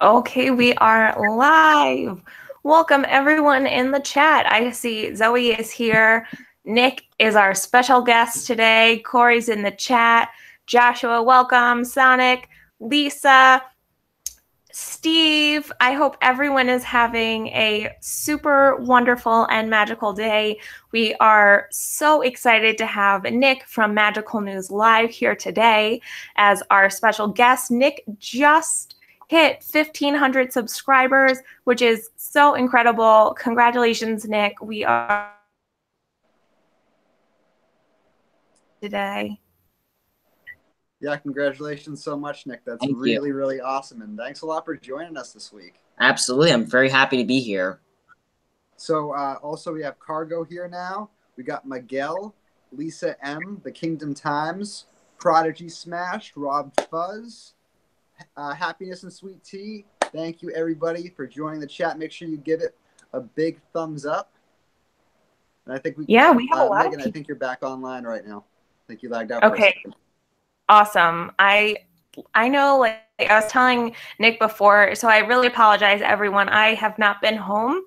Okay, we are live. Welcome everyone in the chat. I see Zoe is here. Nick is our special guest today. Corey's in the chat. Joshua, welcome. Sonic, Lisa, Steve. I hope everyone is having a super wonderful and magical day. We are so excited to have Nick from Magical News Live here today as our special guest. Nick just hit 1,500 subscribers, which is so incredible. Congratulations, Nick. We are today. Yeah, congratulations so much, Nick. That's Thank really, you. really awesome. And thanks a lot for joining us this week. Absolutely. I'm very happy to be here. So also we have Cargo here now. We got Miguel, Lisa M, The Kingdom Times, Prodigy Smash, Rob Fuzz, Happiness and Sweet Tea. Thank you, everybody, for joining the chat. Make sure you give it a big thumbs up. And I think we have a lot Megan, of people. I think you're back online right now. I think you lagged out Okay. for a second. Awesome. I know, like I was telling Nick before, so I really apologize, everyone. I have not been home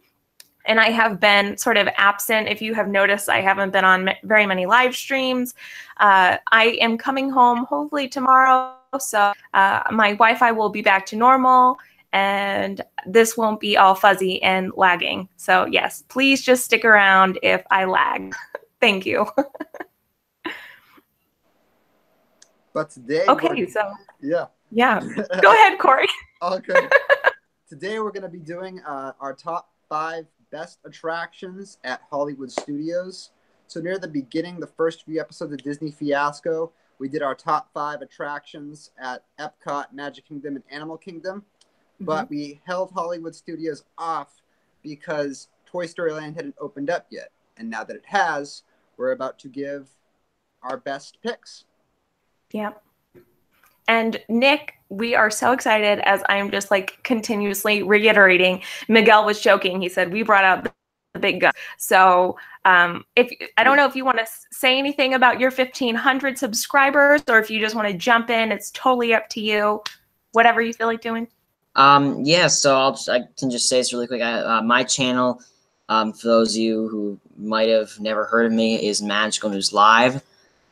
and I have been sort of absent. If you have noticed, I haven't been on very many live streams. I am coming home hopefully tomorrow, so my Wi-Fi will be back to normal and this won't be all fuzzy and lagging. So yes, please just stick around if I lag. Thank you. But today, yeah. Go ahead, Corey. Okay. Today we're going to be doing our top 5 best attractions at Hollywood Studios. So near the beginning, the first few episodes of Disney Fiasco, we did our top 5 attractions at Epcot, Magic Kingdom, and Animal Kingdom. But we held Hollywood Studios off because Toy Story Land hadn't opened up yet. And now that it has, we're about to give our best picks. Yep. And Nick, we are so excited, as I'm just like continuously reiterating. Miguel was joking. He said we brought out the big gun. So if I don't know if you want to say anything about your 1,500 subscribers, or if you just want to jump in, it's totally up to you. Whatever you feel like doing. Yeah. So I can just say this really quick. My channel, for those of you who might have never heard of me, is Magical News Live.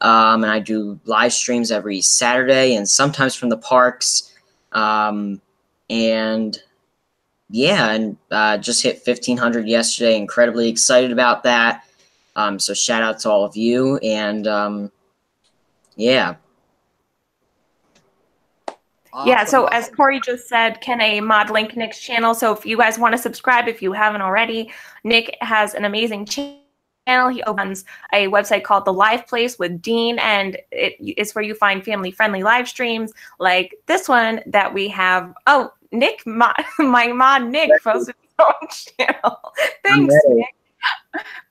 And I do live streams every Saturday and sometimes from the parks. And yeah, and just hit 1,500 yesterday. Incredibly excited about that. So shout out to all of you. And yeah. Awesome. Yeah, so as Corey just said, Kenna mod link Nick's channel. So if you guys want to subscribe, if you haven't already, Nick has an amazing channel. He opens a website called The Live Place with Dean, and it's where you find family-friendly live streams like this one that we have. Oh, Nick, my mod Nick posted his own channel. Thanks, Nick.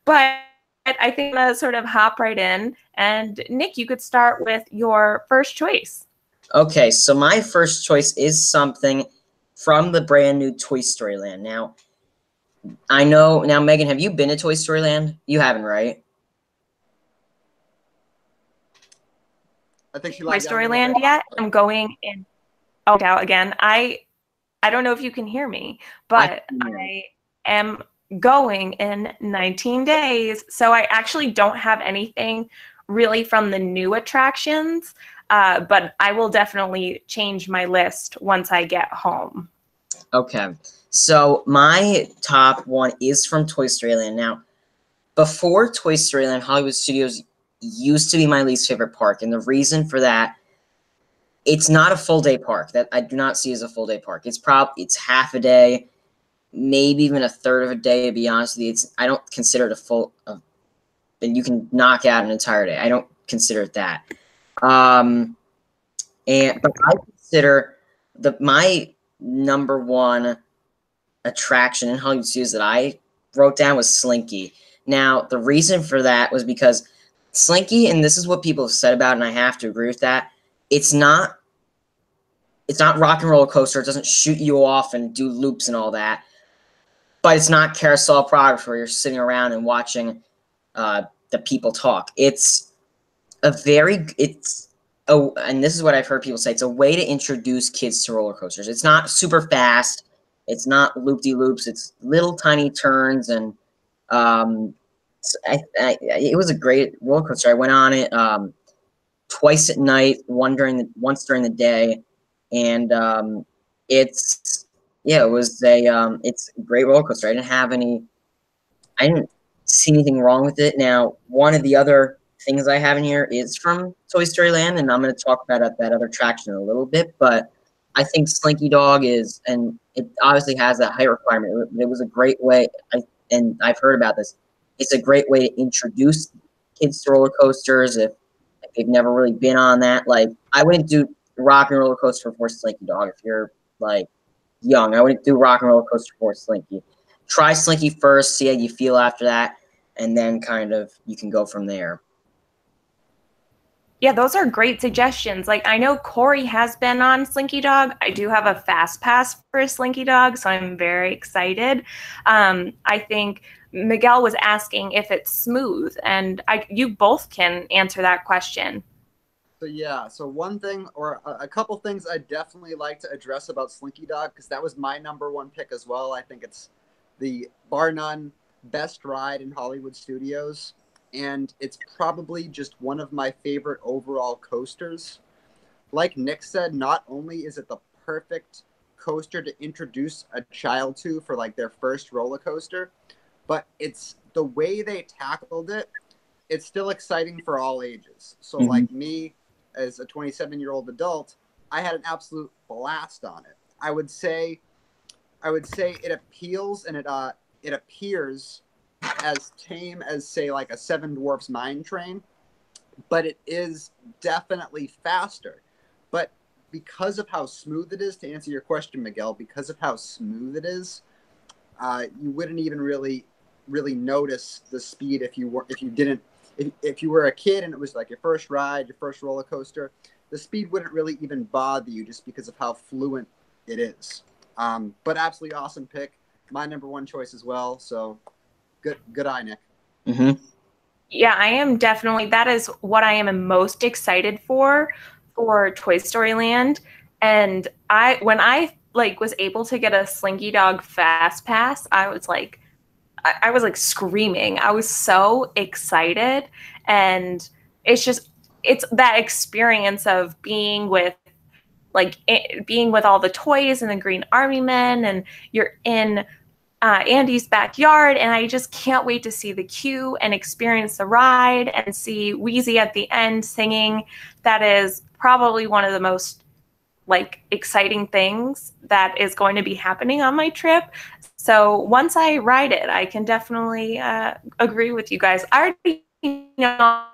But I think I'm gonna sort of hop right in, and Nick, you could start with your first choice. Okay, so my first choice is something from the brand new Toy Story Land. Now, I know, now Megan, have you been to Toy Story Land? You haven't, right? I think she Toy Story Land yet? I'm going in. Oh, out again. I don't know if you can hear me, but I am going in 19 days. So I actually don't have anything really from the new attractions, but I will definitely change my list once I get home. Okay. So my top one is from Toy Story Land. Now, before Toy Story Land, Hollywood Studios used to be my least favorite park. And the reason for that, it's not a full day park. That I do not see as a full day park. It's half a day, maybe even a third of a day, to be honest with you. I don't consider it a full, and you can knock out an entire day. I don't consider it that. But I consider my number one attraction in Hollywood Studios that I wrote down was Slinky. Now, the reason for that was because Slinky, and this is what people have said about it, and I have to agree with that, it's not rock and roller coaster. It doesn't shoot you off and do loops and all that. But it's not carousel product where you're sitting around and watching the people talk. It's oh, and this is what I've heard people say, it's a way to introduce kids to roller coasters. It's not super fast. It's not loop-de-loops. It's little tiny turns, and it was a great roller coaster. I went on it twice at night, once during the day, and it's it's a great roller coaster. I didn't see anything wrong with it. Now, one of the other things I have in here is from Toy Story Land, and I'm going to talk about that other attraction in a little bit, but I think Slinky Dog is, and it obviously has that height requirement. It was a great way, and I've heard about this, it's a great way to introduce kids to roller coasters if they've never really been on that. Like, I wouldn't do Rock and Roller Coaster before Slinky Dog if you're, like, young. I wouldn't do Rock and Roller Coaster before Slinky. Try Slinky first, see how you feel after that, and then kind of you can go from there. Yeah, those are great suggestions. Like, I know Corey has been on Slinky Dog. I do have a fast pass for Slinky Dog, so I'm very excited. I think Miguel was asking if it's smooth, and you both can answer that question. So yeah, so one thing or a couple things I definitely like to address about Slinky Dog, because that was my #1 pick as well. I think it's the bar none best ride in Hollywood Studios, and it's probably just one of my favorite overall coasters. Like Nick said, not only is it the perfect coaster to introduce a child to for like their first roller coaster, but it's the way they tackled it. It's still exciting for all ages. So like me as a 27-year-old adult, I had an absolute blast on it. I would say it appeals and it appears as tame as, say, like a Seven Dwarfs Mine Train, but it is definitely faster. But because of how smooth it is, to answer your question, Miguel, because of how smooth it is, you wouldn't even really notice the speed if you were a kid and it was like your first ride, your first roller coaster. The speed wouldn't really even bother you just because of how fluent it is. But absolutely awesome pick. My #1 choice as well. So good eye, Nick. Yeah, I am definitely, that is what I am most excited for Toy Story Land. And when I was able to get a Slinky Dog Fast Pass, I was like screaming. I was so excited. And it's that experience of being with all the toys and the Green Army Men, and you're in Andy's backyard, and I just can't wait to see the queue and experience the ride and see Wheezy at the end singing. That is probably one of the most exciting things that is going to be happening on my trip. So once I ride it, I can definitely agree with you guys. I already know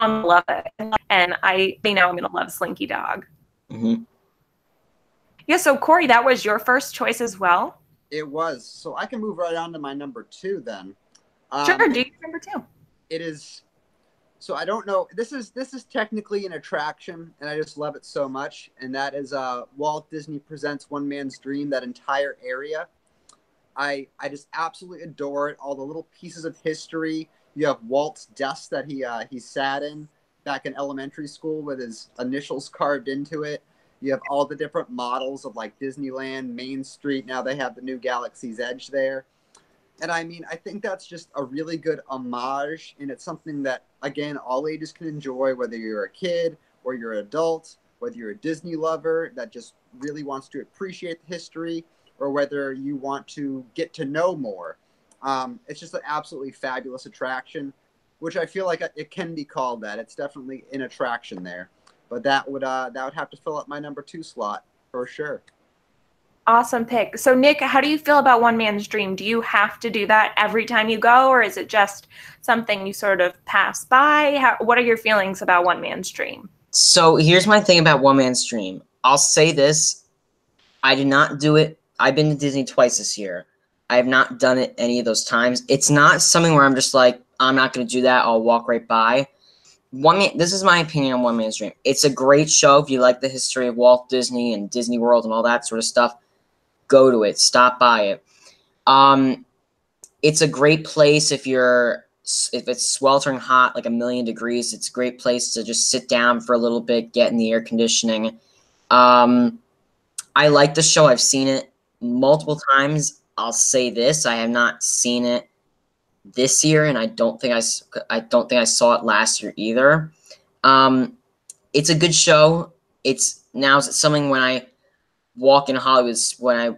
I love it, and I know I'm going to love Slinky Dog. Yeah, so Corey, that was your first choice as well? It was. So I can move right on to my #2 then. Sure, do your #2. It is. So I don't know. This is technically an attraction, and I just love it so much. And that is Walt Disney Presents One Man's Dream. That entire area, I just absolutely adore it. All the little pieces of history. You have Walt's desk that he sat in back in elementary school with his initials carved into it. You have all the different models of like Disneyland, Main Street. Now they have the new Galaxy's Edge there. And I mean, I think that's just a really good homage. And it's something that, again, all ages can enjoy, whether you're a kid or you're an adult, whether you're a Disney lover that just really wants to appreciate the history, or whether you want to get to know more. It's just an absolutely fabulous attraction, which I feel like it can be called that. It's definitely an attraction there. But that would have to fill up my #2 slot for sure. Awesome pick. So Nick, how do you feel about One Man's Dream? Do you have to do that every time you go, or is it just something you sort of pass by? What are your feelings about One Man's Dream? So here's my thing about One Man's Dream. I'll say this. I did not do it. I've been to Disney twice this year. I have not done it any of those times. It's not something where I'm just like, I'm not going to do that. I'll walk right by. This is my opinion on One Man's Dream. It's a great show if you like the history of Walt Disney and Disney World and all that sort of stuff. Go to it. Stop by it. It's a great place if you're if it's sweltering hot, like 1,000,000 degrees, it's a great place to just sit down for a little bit, get in the air conditioning. I like the show. I've seen it multiple times. I'll say this: I have not seen it this year, and I don't think I saw it last year either. It's a good show. Is it something when I walk in Hollywood, when I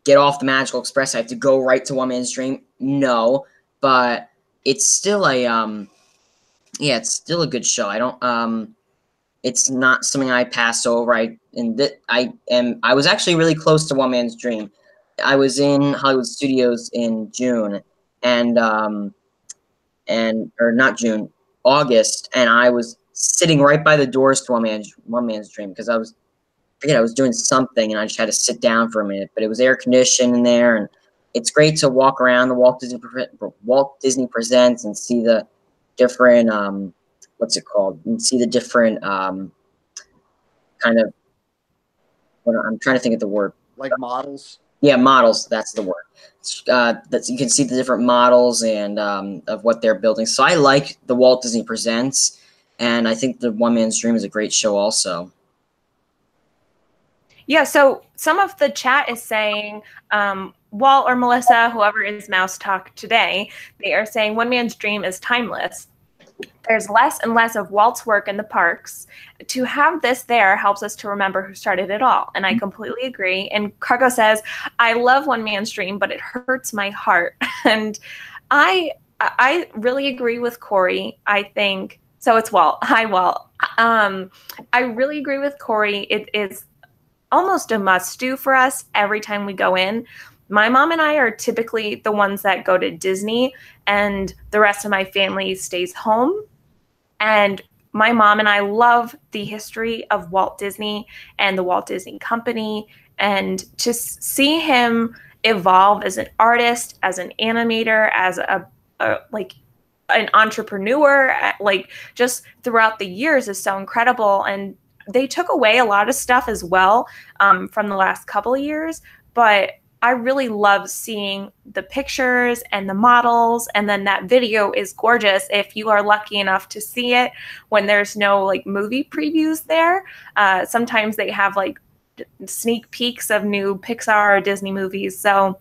get off the Magical Express, I have to go right to One Man's Dream? No, but it's still a it's still a good show. I don't it's not something I pass over. I was actually really close to One Man's Dream. I was in Hollywood Studios in June, or not June, August, and I was sitting right by the doors to One Man's Dream because I was doing something and I just had to sit down for a minute. But it was air conditioned in there, and it's great to walk around the Walt Disney Presents and see the different what's it called? And see the different kind of, I'm trying to think of the word. Like models? Yeah, models. That's the word. You can see the different models and of what they're building. So I like the Walt Disney Presents, and I think the One Man's Dream is a great show also. Yeah, so some of the chat is saying, Walt or Melissa, whoever is Mouse Talk today, they are saying One Man's Dream is timeless. There's less and less of Walt's work in the parks. To have this there helps us to remember who started it all. And I completely agree. And Cargo says, I love One Man's Dream, but it hurts my heart. And I really agree with Corey. I think, so it's Walt. Hi, Walt. I really agree with Corey. It is almost a must-do for us every time we go in. My mom and I are typically the ones that go to Disney, and the rest of my family stays home. And my mom and I love the history of Walt Disney and the Walt Disney Company, and to see him evolve as an artist, as an animator, as an entrepreneur, like just throughout the years is so incredible. And they took away a lot of stuff as well from the last couple of years, but I really love seeing the pictures and the models, and then that video is gorgeous if you are lucky enough to see it when there's no like movie previews there. Sometimes they have like sneak peeks of new Pixar or Disney movies. So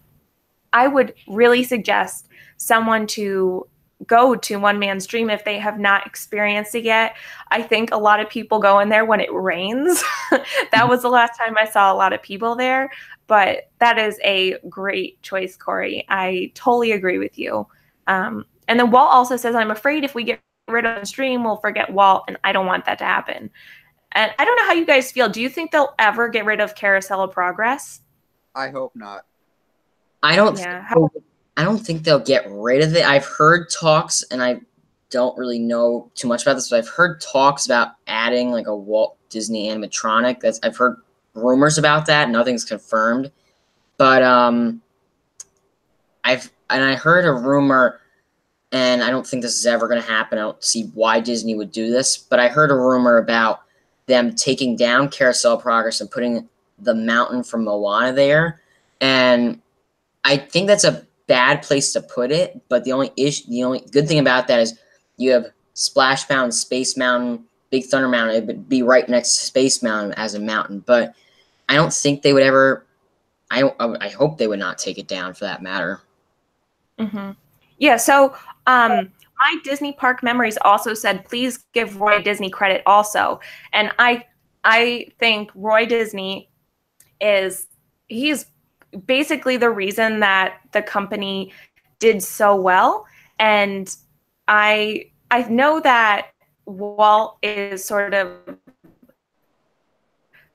I would really suggest someone to go to One Man's Dream if they have not experienced it yet. I think a lot of people go in there when it rains. That was the last time I saw a lot of people there, but that is a great choice, Corey. I totally agree with you. And then Walt also says, I'm afraid if we get rid of the stream, we'll forget Walt, and I don't want that to happen. And I don't know how you guys feel. Do you think they'll ever get rid of Carousel of Progress? I hope not. I don't think they'll get rid of it. I've heard talks, and I don't really know too much about this, but I've heard talks about adding like a Walt Disney animatronic. I've heard rumors about that. Nothing's confirmed, but I heard a rumor, and I don't think this is ever going to happen. I don't see why Disney would do this, but I heard a rumor about them taking down Carousel of Progress and putting the mountain from Moana there, and I think that's a bad place to put it, but the only good thing about that is you have Splash Mountain, Space Mountain, Big Thunder Mountain. It would be right next to Space Mountain as a mountain, but I don't think they would ever. I hope they would not take it down for that matter. Mm-hmm. Yeah. So my Disney Park Memories also said, please give Roy Disney credit also, and I think Roy Disney he's basically the reason that the company did so well. And I know that Walt is sort of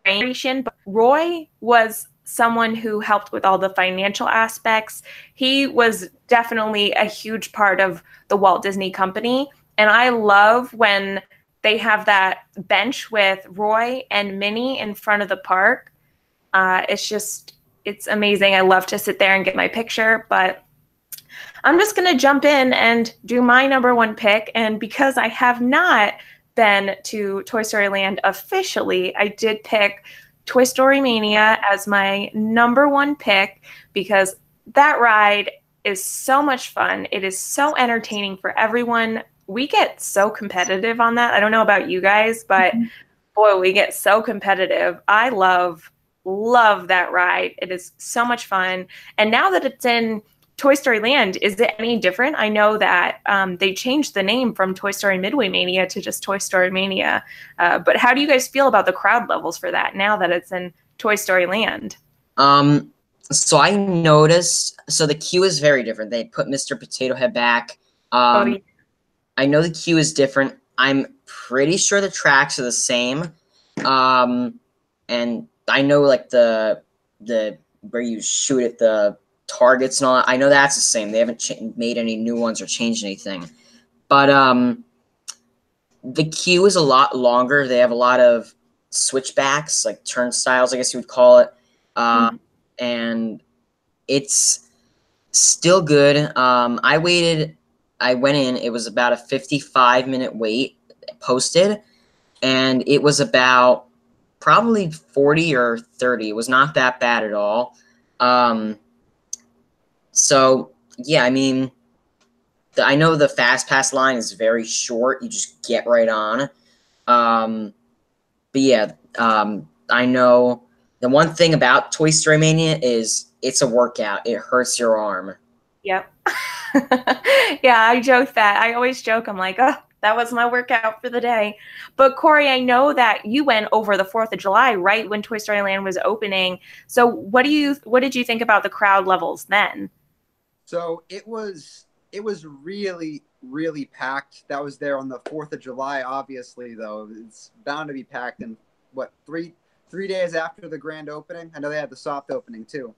but Roy was someone who helped with all the financial aspects. He was definitely a huge part of the Walt Disney Company. And I love when they have that bench with Roy and Minnie in front of the park. It's amazing. I love to sit there and get my picture, but I'm just going to jump in and do my #1 pick. And because I have not been to Toy Story Land officially, I did pick Toy Story Mania as my #1 pick because that ride is so much fun. It is so entertaining for everyone. We get so competitive on that. I don't know about you guys, but boy, we get so competitive. I love that ride. It is so much fun. And now that it's in Toy Story Land, is it any different? I know that they changed the name from Toy Story Midway Mania to just Toy Story Mania. But how do you guys feel about the crowd levels for that now that it's in Toy Story Land? So I noticed, so the queue is very different. They put Mr. Potato Head back. Yeah. I know the queue is different. I'm pretty sure the tracks are the same. And I know like the where you shoot at the targets and all that, I know that's the same. They haven't made any new ones or changed anything. But the queue is a lot longer. They have a lot of switchbacks, like turnstiles, I guess you would call it. And it's still good. I went in, it was about a 55-minute wait posted, and it was about probably 40 or 30. It was not that bad at all. So, yeah, I mean, I know the Fast Pass line is very short. You just get right on. But, yeah, I know the one thing about Toy Story Mania is it's a workout. It hurts your arm. Yep. Yeah, I joke that. I always joke. I'm like, oh, that was my workout for the day. But Corey, I know that you went over the 4th of July, right when Toy Story Land was opening. So what did you think about the crowd levels then? So it was really, really packed. That was there on the 4th of July, obviously, though. It's bound to be packed in, what, three days after the grand opening? I know they had the soft opening, too.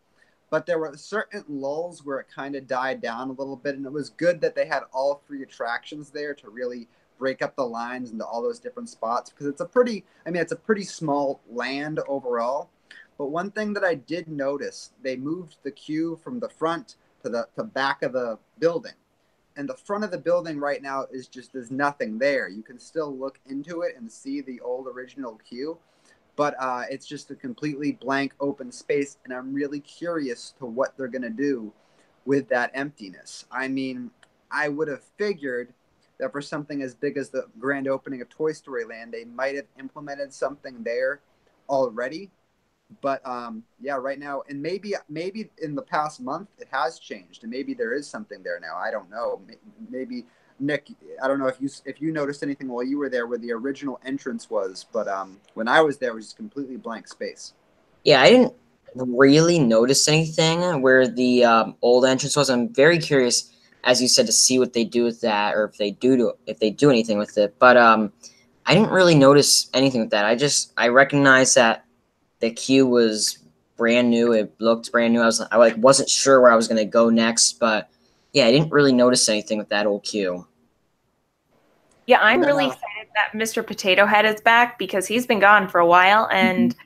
But there were certain lulls where it kind of died down a little bit, and it was good that they had all 3 attractions there to really break up the lines into all those different spots, because it's a pretty small land overall. But one thing that I did notice, they moved the queue from the front to the back of the building. And the front of the building right now is just, there's nothing there. You can still look into it and see the old original queue, but it's just a completely blank open space, and I'm really curious to what they're going to do with that emptiness. I mean, I would have figured that for something as big as the grand opening of Toy Story Land, they might have implemented something there already. But yeah, right now, and maybe in the past month it has changed, and maybe there is something there now. I don't know. Maybe Nick, I don't know if you noticed anything while you were there where the original entrance was, but when I was there, it was just completely blank space. Yeah, I didn't really notice anything where the old entrance was. I'm very curious, as you said, to see what they do with that, or if they do anything with it. But I didn't really notice anything with that. I recognized that the queue was brand new. It looked brand new. I wasn't sure where I was gonna go next, but yeah, I didn't really notice anything with that old queue. Yeah, I'm really excited that Mr. Potato Head is back, because he's been gone for a while, and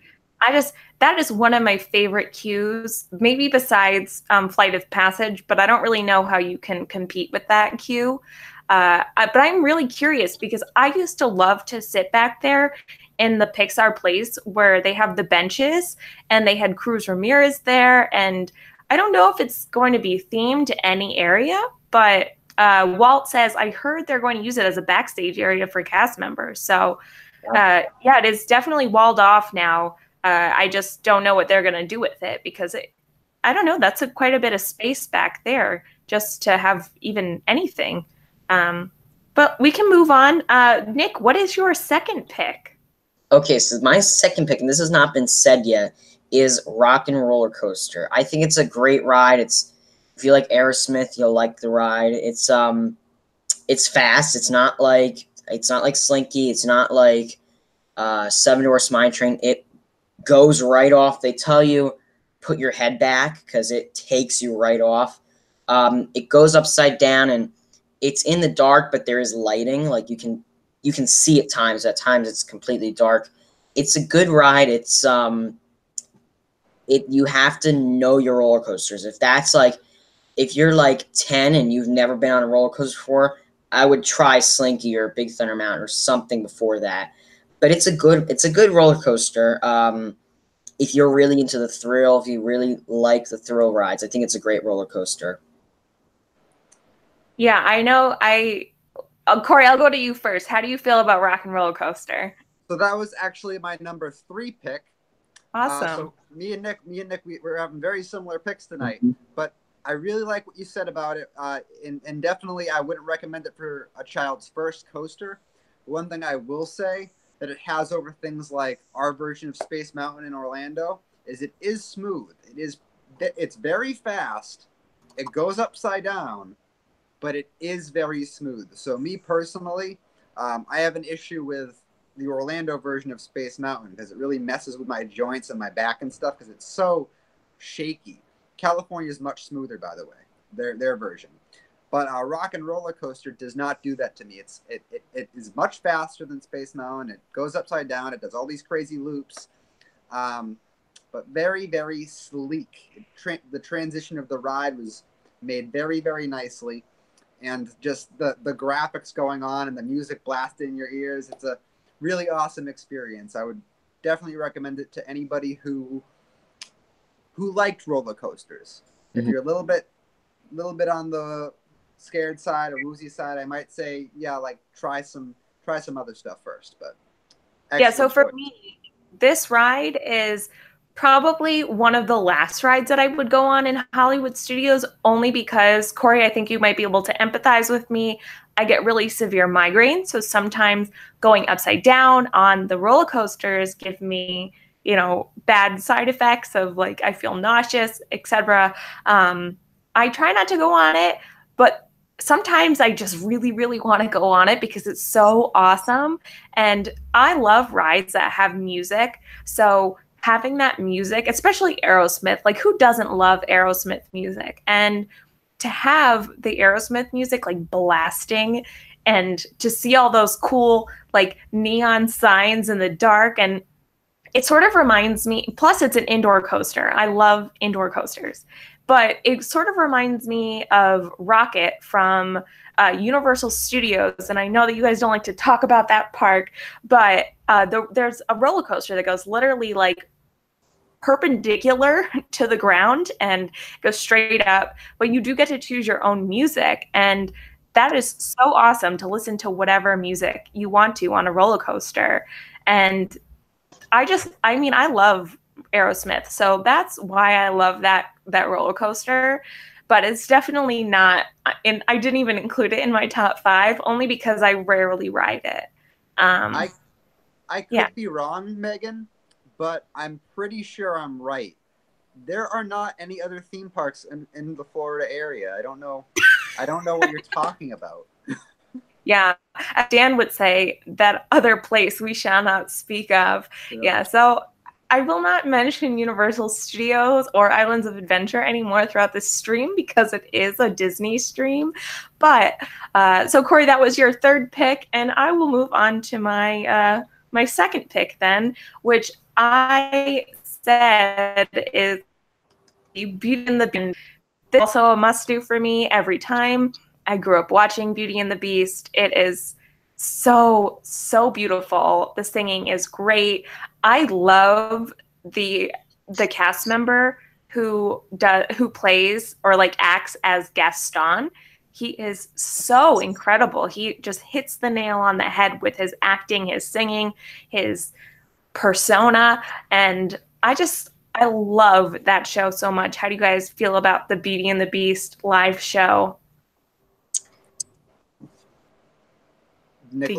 that is one of my favorite queues, maybe besides Flight of Passage, but I don't really know how you can compete with that queue. But I'm really curious, because I used to love to sit back there in the Pixar place where they have the benches, and they had Cruz Ramirez there. And I don't know if it's going to be themed to any area, but Walt says, I heard they're going to use it as a backstage area for cast members. So yeah, it is definitely walled off now. I just don't know what they're going to do with it, because I don't know, that's quite a bit of space back there just to have even anything. But we can move on. Nick, what is your second pick? Okay, so my second pick, and this has not been said yet, is Rock and Roller Coaster. I think it's a great ride. If you like Aerosmith, you'll like the ride. It's fast. It's not like Slinky. It's not like Seven Dwarfs Mine Train. It goes right off. They tell you put your head back because it takes you right off. It goes upside down, and it's in the dark, but there is lighting. Like you can see at times. At times it's completely dark. It's a good ride. It's you have to know your roller coasters. If you're like 10 and you've never been on a roller coaster before, I would try Slinky or Big Thunder Mountain or something before that. But it's a good roller coaster. If you're really into the thrill, if you really like the thrill rides, I think it's a great roller coaster. Yeah, I know. Corey, I'll go to you first. How do you feel about Rock and Roller Coaster? So that was actually my number 3 pick. Awesome. So me and Nick, we're having very similar picks tonight. But I really like what you said about it, and definitely I wouldn't recommend it for a child's first coaster. One thing I will say that it has over things like our version of Space Mountain in Orlando is it is smooth. It's very fast. It goes upside down, but it is very smooth. So me personally, I have an issue with the Orlando version of Space Mountain because it really messes with my joints and my back and stuff because it's so shaky. California is much smoother, by the way, their version. But Rock and Roller Coaster does not do that to me. It is much faster than Space Mountain. It goes upside down. It does all these crazy loops, but very, very sleek. The transition of the ride was made very, very nicely. And just the graphics going on and the music blasting in your ears. It's a really awesome experience. I would definitely recommend it to anybody who liked roller coasters. If you're a little bit on the scared side or woozy side, I might say, yeah, like try some other stuff first. But yeah, so for me, this ride is probably one of the last rides that I would go on in Hollywood Studios, only because, Corey, I think you might be able to empathize with me. I get really severe migraines, so sometimes going upside down on the roller coasters give me, bad side effects of like I feel nauseous, etc. I try not to go on it, but sometimes I just really, really want to go on it because it's so awesome. And I love rides that have music. So having that music, especially Aerosmith, like who doesn't love Aerosmith music? And to have the Aerosmith music like blasting and to see all those cool like neon signs in the dark, and it sort of reminds me, plus it's an indoor coaster. I love indoor coasters, but it sort of reminds me of Rocket from Universal Studios. And I know that you guys don't like to talk about that park, but there's a roller coaster that goes literally like perpendicular to the ground and goes straight up, but you do get to choose your own music. And that is so awesome to listen to whatever music you want to on a roller coaster. And I love Aerosmith, so that's why I love that roller coaster. But it's definitely not, and I didn't even include it in my top 5, only because I rarely ride it. I could be wrong, Megan, but I'm pretty sure I'm right. There are not any other theme parks in the Florida area. I don't know what you're talking about. Yeah, Dan would say that other place we shall not speak of. Yeah, so I will not mention Universal Studios or Islands of Adventure anymore throughout this stream because it is a Disney stream. But so Corey, that was your 3rd pick, and I will move on to my my 2nd pick then, which I said is Beauty and the Beast. This is also a must-do for me every time. I grew up watching Beauty and the Beast. It is so, so beautiful. The singing is great. I love the cast member who plays or like acts as Gaston. He is so incredible. He just hits the nail on the head with his acting, his singing, his persona, and I love that show so much. How do you guys feel about the Beauty and the Beast live show? Nick,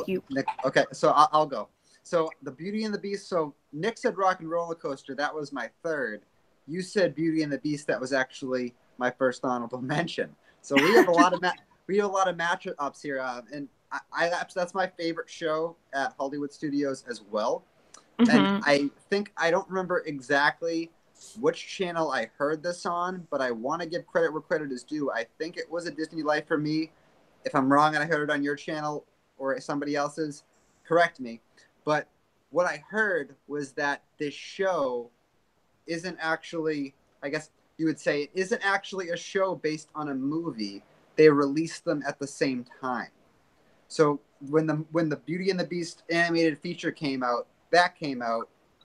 okay, so I'll go. So the Beauty and the Beast. So Nick said Rock and Roller Coaster. That was my 3rd. You said Beauty and the Beast. That was actually my first honorable mention. So we have a lot of matchups here, and that's my favorite show at Hollywood Studios as well. And I don't remember exactly which channel I heard this on, but I want to give credit where credit is due. I think it was a Disney Life for me. If I'm wrong and I heard it on your channel or somebody else's, correct me. But what I heard was that this show isn't actually, I guess you would say, it isn't actually a show based on a movie. They released them at the same time. So when the Beauty and the Beast animated feature came out,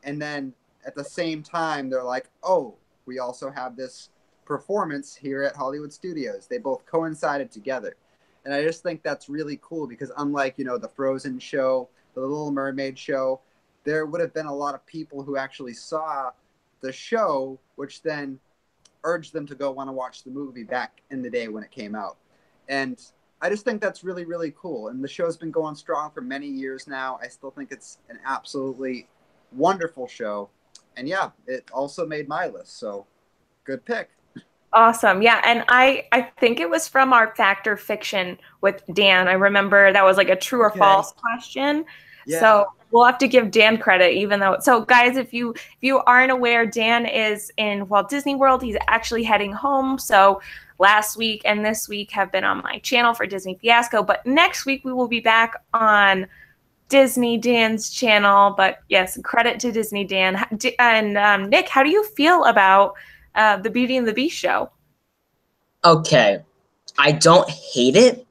and then at the same time they're like, oh, we also have this performance here at Hollywood Studios. They both coincided together. And I just think that's really cool because unlike, you know, the Frozen show, the Little Mermaid show, there would have been a lot of people who actually saw the show, which then urged them to go want to watch the movie back in the day when it came out. And I just think that's really, really cool. And the show's been going strong for many years now. I still think it's an absolutely wonderful show. And yeah, it also made my list. So good pick. Awesome. Yeah. And I think it was from our Fact or Fiction with Dan. I remember that was like a true or false question. Yeah. So we'll have to give Dan credit, even though. So guys, if you aren't aware, Dan is in Walt Disney World. He's actually heading home. So last week and this week have been on my channel for Disney Fiasco. But next week we will be back on Disney Dan's channel. But yes, credit to Disney Dan. And Nick, how do you feel about the Beauty and the Beast show? Okay, I don't hate it,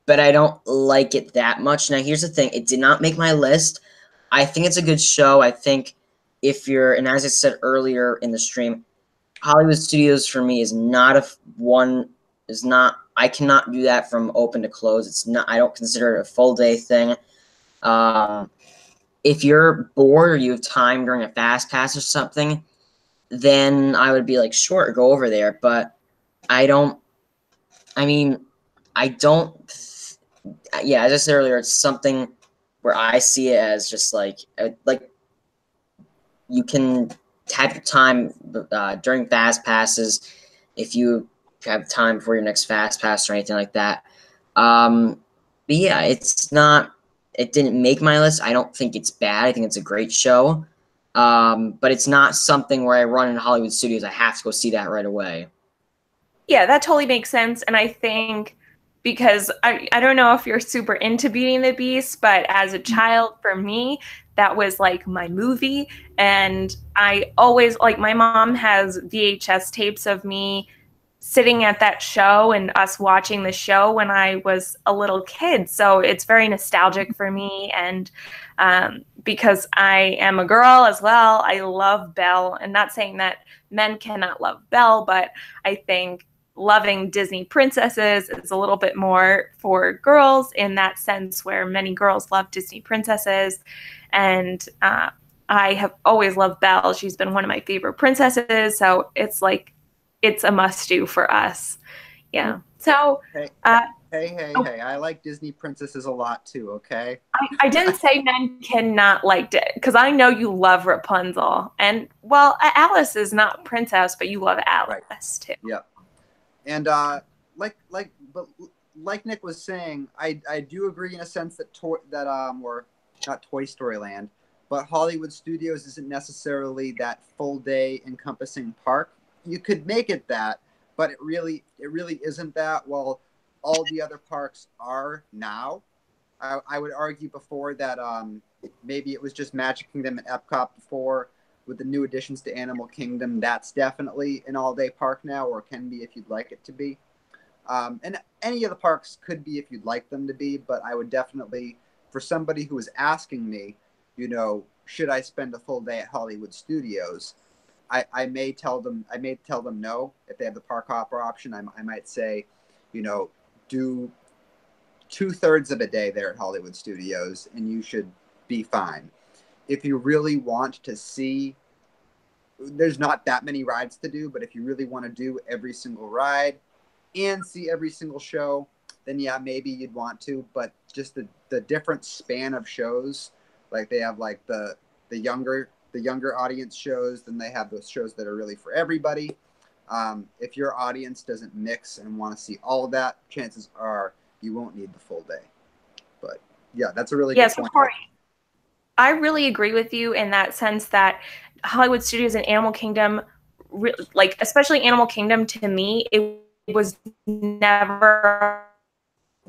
but I don't like it that much. Now, here's the thing. It did not make my list. I think it's a good show. I think if you're, and as I said earlier in the stream, Hollywood Studios for me is not I cannot do that from open to close. It's not, I don't consider it a full day thing. If you're bored or you have time during a fast pass or something, then I would be like, sure, go over there. But yeah, as I said earlier, it's something where I see it as just like you can have your time during fast passes if you have time for your next fast pass or anything like that. But yeah, it didn't make my list. I don't think it's bad. I think it's a great show. But it's not something where I run in Hollywood Studios. I have to go see that right away. Yeah, that totally makes sense. And I think because I don't know if you're super into Beauty and the Beast, but as a child, for me, that was like my movie. And I always, like, my mom has VHS tapes of me sitting at that show and us watching the show when I was a little kid. So it's very nostalgic for me. And because I am a girl as well, I love Belle. And not saying that men cannot love Belle, but I think loving Disney princesses is a little bit more for girls in that sense, where many girls love Disney princesses. And I have always loved Belle. She's been one of my favorite princesses. So it's like, it's a must-do for us. Yeah. So hey, I like Disney princesses a lot too, okay? I didn't say men cannot like it, because I know you love Rapunzel. And, well, Alice is not princess, but you love Alice too. Yeah. And like Nick was saying, I do agree in a sense that or not Toy Story Land, but Hollywood Studios isn't necessarily that full day encompassing park. You could make it that, but it really isn't that. While all the other parks are now, I would argue before that maybe it was just Magic Kingdom and Epcot before. With the new additions to Animal Kingdom, that's definitely an all-day park now, or can be if you'd like it to be. And any of the parks could be if you'd like them to be, but I would definitely, for somebody who is asking me, you know, should I spend a full day at Hollywood Studios? I may tell them no. If they have the park hopper option, I might say, you know, do 2/3 of a day there at Hollywood Studios, and you should be fine. If you really want to see, there's not that many rides to do, but if you really want to do every single ride and see every single show, then yeah, maybe you'd want to. But just the different span of shows, like they have like the younger audience shows, then they have those shows that are really for everybody. If your audience doesn't mix and want to see all of that, chances are you won't need the full day. But yeah, that's a really good point. Corey, I really agree with you in that sense that Hollywood Studios and Animal Kingdom, like especially Animal Kingdom, to me, it was never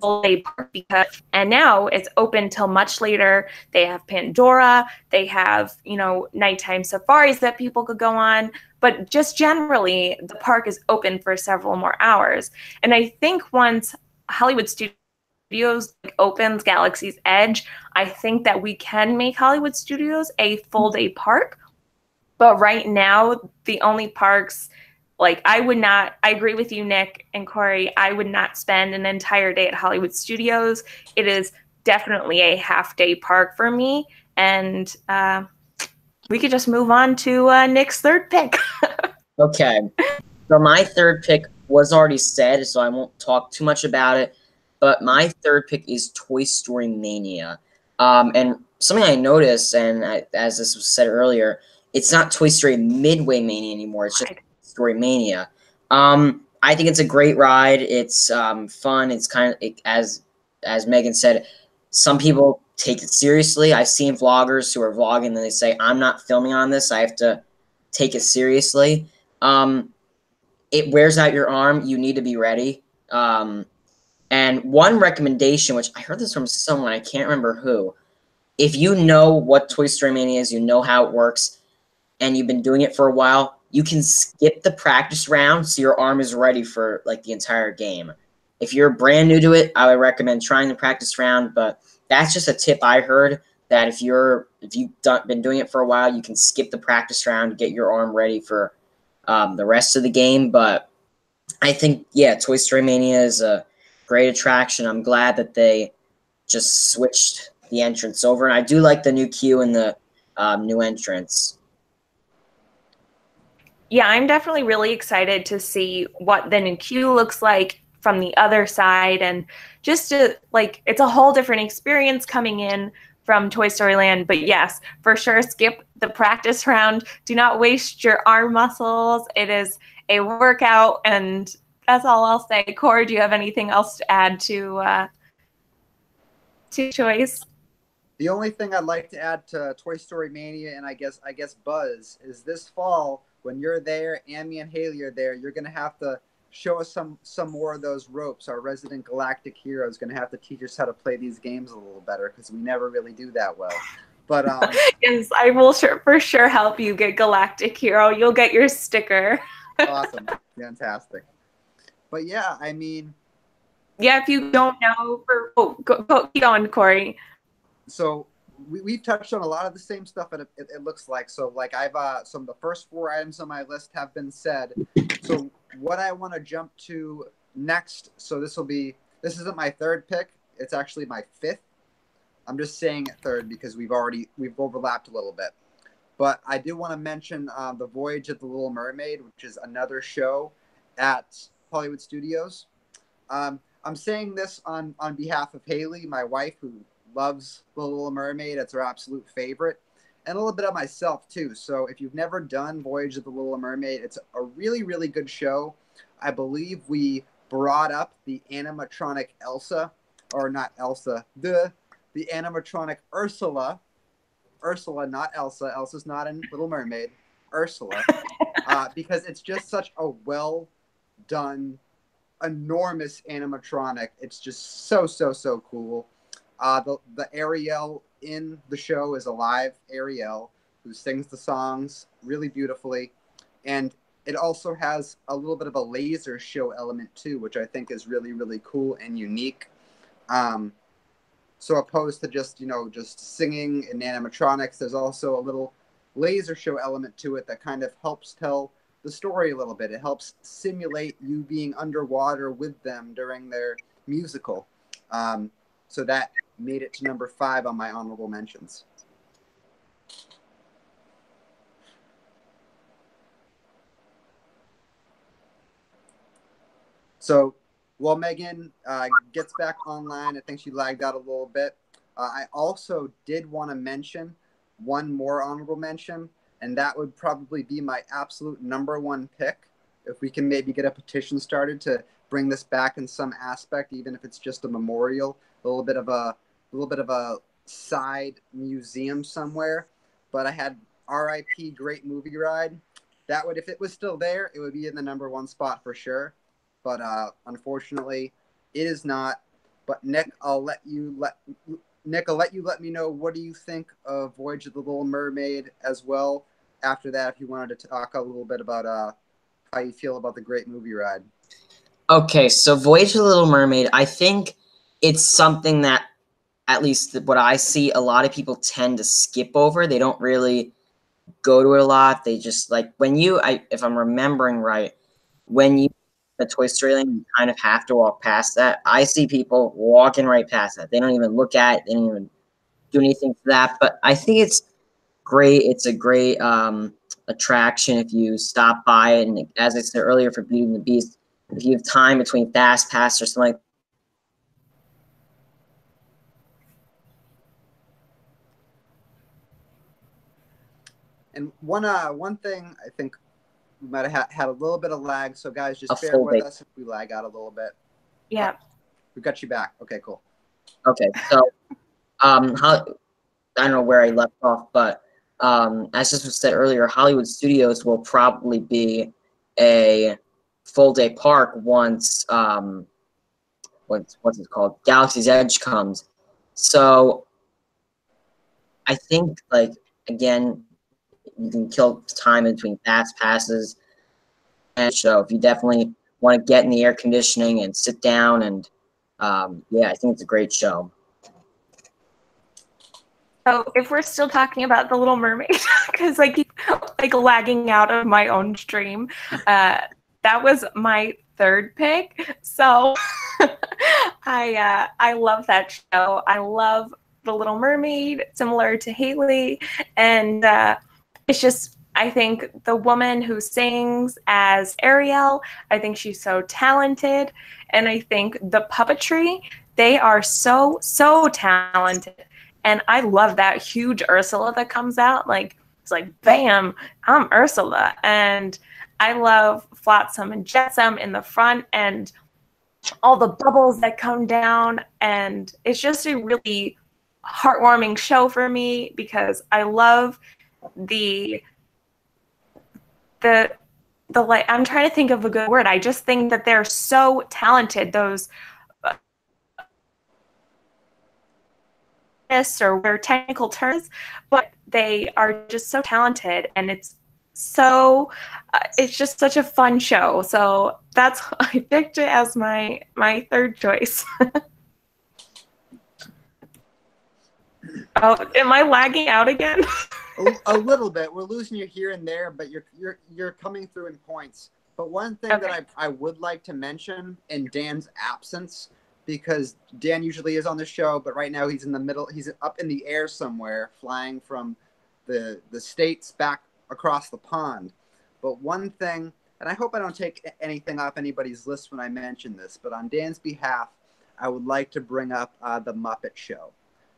full day park, because, and now it's open till much later. They have Pandora, they have, you know, nighttime safaris that people could go on, but just generally the park is open for several more hours. And I think once Hollywood Studios opens Galaxy's Edge, I think that we can make Hollywood Studios a full day park. But right now, the only parks like, I agree with you, Nick and Corey. I would not spend an entire day at Hollywood Studios. It is definitely a half-day park for me. And we could just move on to Nick's third pick. Okay. So my third pick was already said, so I won't talk too much about it. But my third pick is Toy Story Mania. And something I noticed, and as this was said earlier, it's not Toy Story Midway Mania anymore. It's just Toy Story Mania. I think it's a great ride. It's fun. It's kind of, as Megan said, some people take it seriously. I've seen vloggers who are vlogging and they say, I'm not filming on this. I have to take it seriously. It wears out your arm. You need to be ready. And one recommendation, which I heard this from someone, I can't remember who. If you know what Toy Story Mania is, you know how it works, and you've been doing it for a while, you can skip the practice round so your arm is ready for like the entire game. If you're brand new to it, I would recommend trying the practice round, but that's just a tip I heard, that if you've been doing it for a while, you can skip the practice round, get your arm ready for the rest of the game. But I think, yeah, Toy Story Mania is a great attraction. I'm glad that they just switched the entrance over, and I do like the new queue and the new entrance. Yeah, I'm definitely really excited to see what the new queue looks like from the other side, and just to, like, it's a whole different experience coming in from Toy Story Land. But yes, for sure, skip the practice round. Do not waste your arm muscles. It is a workout, and that's all I'll say. Corey, do you have anything else to add to choice? The only thing I'd like to add to Toy Story Mania, and I guess Buzz, is this fall when you're there, and me and Haley are there, you're gonna have to show us some more of those ropes. Our resident galactic hero is gonna have to teach us how to play these games a little better, because we never really do that well. But yes, I will for sure help you get Galactic Hero. You'll get your sticker. Awesome, fantastic. But yeah, I mean, yeah, if you don't know, go keep going, Corey. So we've touched on a lot of the same stuff, and it looks like. So like I've some of the first 4 items on my list have been said. So what I want to jump to next, so this isn't my third pick, it's actually my 5th. I'm just saying it third because we've overlapped a little bit. But I do want to mention The Voyage of the Little Mermaid, which is another show at Hollywood Studios. I'm saying this on behalf of Haley, my wife, who loves The Little Mermaid. It's her absolute favorite. And a little bit of myself, too. So if you've never done Voyage of the Little Mermaid, it's a really, really good show. I believe we brought up the animatronic Elsa, or not Elsa, the animatronic Ursula. Ursula, not Elsa. Elsa's not in Little Mermaid. Ursula. Because it's just such a well-done, enormous animatronic. It's just so, so, so cool. The Ariel in the show is a live Ariel who sings the songs really beautifully. And it also has a little bit of a laser show element too, which I think is really, really cool and unique. So opposed to just singing and animatronics, there's also a little laser show element to it that kind of helps tell the story a little bit. It helps simulate you being underwater with them during their musical. So that made it to number 5 on my honorable mentions. So while Megan gets back online, I think she lagged out a little bit. I also did want to mention one more honorable mention, and that would probably be my absolute number 1 pick. If we can maybe get a petition started to bring this back in some aspect, even if it's just a memorial, a little bit of a side museum somewhere. But I had R.I.P. Great Movie Ride. That would, if it was still there, it would be in the number 1 spot for sure. But unfortunately, it is not. But Nick, I'll let you let me know, what do you think of Voyage of the Little Mermaid as well. After that, if you wanted to talk a little bit about how you feel about the Great Movie Ride. Okay, so Voyage of the Little Mermaid, I think it's something that, at least what I see, a lot of people tend to skip over. They don't really go to it a lot. They just, like, if I'm remembering right, when you the Toy Story Land, you kind of have to walk past that. I see people walking right past that. They don't even look at it. They don't even do anything for that. But I think it's great. It's a great attraction if you stop by it. And as I said earlier, for Beauty and the Beast, if you have time between Fast Pass or something like And one thing I think we might have had a little bit of lag, so guys, just bear full with day. us if we lag out a little bit. Yeah. We got you back. Okay, cool. Okay, so I don't know where I left off, but as just was said earlier, Hollywood Studios will probably be a full day park once what's it called? Galaxy's Edge comes. So I think, like, again, you can kill time between fast passes and show if you definitely want to get in the air conditioning and sit down and yeah, I think it's a great show. So if we're still talking about The Little Mermaid, because I keep like lagging out of my own stream, that was my third pick. So I love that show. I love The Little Mermaid, similar to Haley, and it's just, I think the woman who sings as Ariel, I think she's so talented, and I think the puppetry, they are so talented. And I love that huge Ursula that comes out. Like, it's like, bam, I'm Ursula. And I love Flotsam and Jetsam in the front and all the bubbles that come down. And it's just a really heartwarming show for me because I love the like, I'm trying to think of a good word. I just think that they're so talented. Those or their technical terms, but they are just so talented, and it's just such a fun show. So that's I picked it as my third choice. Oh, am I lagging out again? A little bit. We're losing you here and there, but you're coming through in points. But one thing that I would like to mention in Dan's absence, because Dan usually is on the show, but right now he's in the middle. He's up in the air somewhere, flying from the States back across the pond. But one thing, and I hope I don't take anything off anybody's list when I mention this, but on Dan's behalf, I would like to bring up the Muppet Show,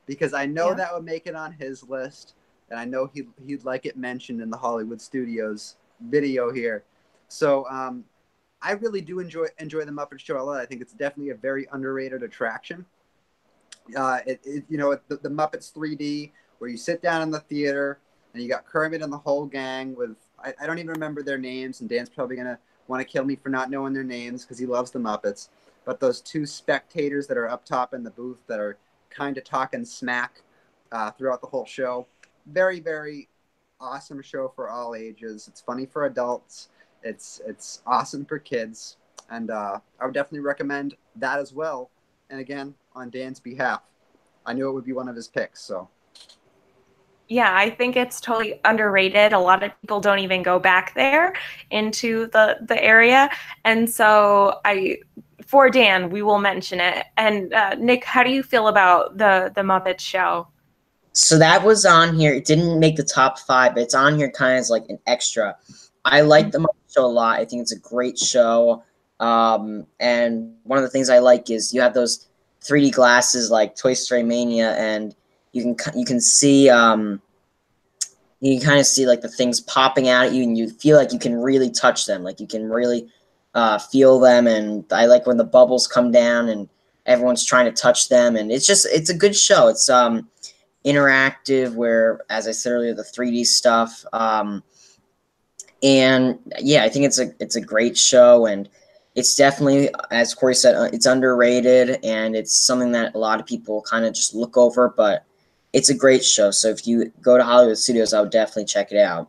because I know that would make it on his list, and I know he'd like it mentioned in the Hollywood Studios video here. So I really do enjoy the Muppet Show a lot. I think it's definitely a very underrated attraction. The Muppets 3D, where you sit down in the theater and you got Kermit and the whole gang with, I don't even remember their names, and Dan's probably going to want to kill me for not knowing their names because he loves the Muppets. But those two spectators that are up top in the booth that are kind of talking smack throughout the whole show. Very, very awesome show for all ages. It's funny for adults. It's awesome for kids, and I would definitely recommend that as well. And again, on Dan's behalf, I knew it would be one of his picks. So, yeah, I think it's totally underrated. A lot of people don't even go back there into the area, and so for Dan, we will mention it. And Nick, how do you feel about the Muppet Show? So that was on here. It didn't make the top 5, but it's on here kind of as like an extra. I like the Muppet Show a lot. I think it's a great show. And one of the things I like is you have those 3D glasses like Toy Story Mania, and you can see you kind of see like the things popping out at you, and you feel like you can really touch them, like you can really feel them. And I like when the bubbles come down and everyone's trying to touch them, and it's a good show. It's interactive, where, as I said earlier, the 3D stuff. And yeah, I think it's a great show, and it's definitely, as Corey said, it's underrated, and it's something that a lot of people kind of just look over, but it's a great show. So if you go to Hollywood Studios, I would definitely check it out.